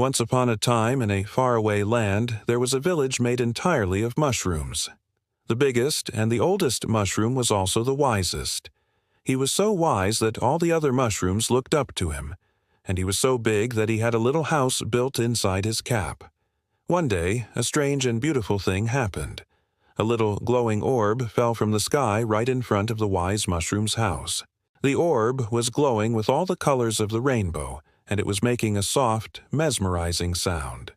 Once upon a time, in a faraway land, there was a village made entirely of mushrooms. The biggest and the oldest mushroom was also the wisest. He was so wise that all the other mushrooms looked up to him, and he was so big that he had a little house built inside his cap. One day, a strange and beautiful thing happened. A little glowing orb fell from the sky right in front of the wise mushroom's house. The orb was glowing with all the colors of the rainbow, and it was making a soft, mesmerizing sound.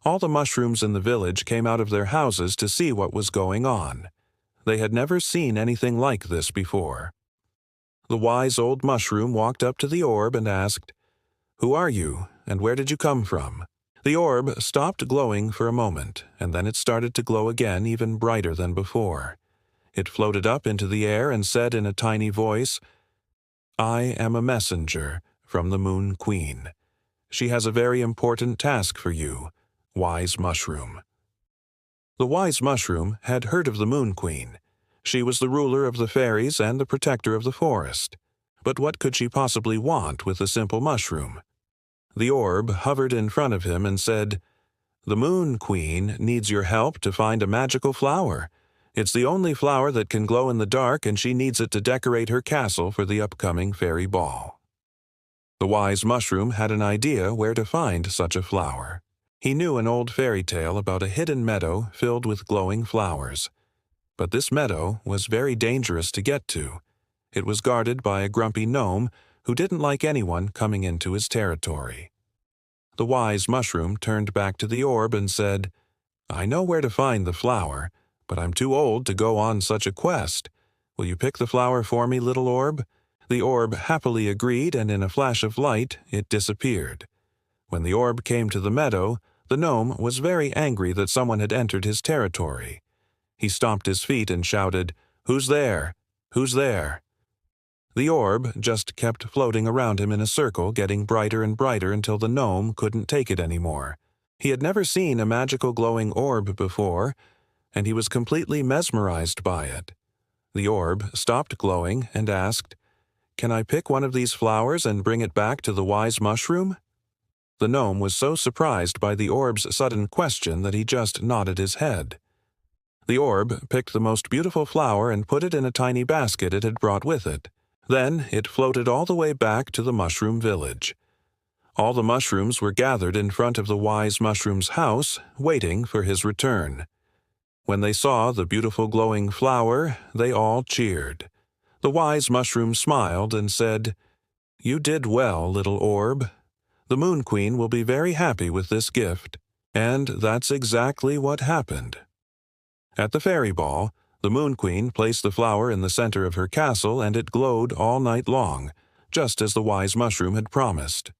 All the mushrooms in the village came out of their houses to see what was going on. They had never seen anything like this before. The wise old mushroom walked up to the orb and asked, "Who are you, and where did you come from?" The orb stopped glowing for a moment, and then it started to glow again, even brighter than before. It floated up into the air and said in a tiny voice, "I am a messenger from the Moon Queen. She has a very important task for you, wise mushroom." The wise mushroom had heard of the Moon Queen. She was the ruler of the fairies and the protector of the forest. But what could she possibly want with a simple mushroom? The orb hovered in front of him and said, "The Moon Queen needs your help to find a magical flower. It's the only flower that can glow in the dark, and she needs it to decorate her castle for the upcoming fairy ball." The wise mushroom had an idea where to find such a flower. He knew an old fairy tale about a hidden meadow filled with glowing flowers. But this meadow was very dangerous to get to. It was guarded by a grumpy gnome who didn't like anyone coming into his territory. The wise mushroom turned back to the orb and said, "I know where to find the flower, but I'm too old to go on such a quest. Will you pick the flower for me, little orb?" The orb happily agreed, and in a flash of light, it disappeared. When the orb came to the meadow, the gnome was very angry that someone had entered his territory. He stomped his feet and shouted, "Who's there? Who's there?" The orb just kept floating around him in a circle, getting brighter and brighter until the gnome couldn't take it anymore. He had never seen a magical glowing orb before, and he was completely mesmerized by it. The orb stopped glowing and asked, "Can I pick one of these flowers and bring it back to the wise mushroom?" The gnome was so surprised by the orb's sudden question that he just nodded his head. The orb picked the most beautiful flower and put it in a tiny basket it had brought with it. Then it floated all the way back to the mushroom village. All the mushrooms were gathered in front of the wise mushroom's house, waiting for his return. When they saw the beautiful glowing flower, they all cheered. The wise mushroom smiled and said, "You did well, little orb. The Moon Queen will be very happy with this gift." And that's exactly what happened. At the fairy ball, the Moon Queen placed the flower in the center of her castle, and it glowed all night long, just as the wise mushroom had promised.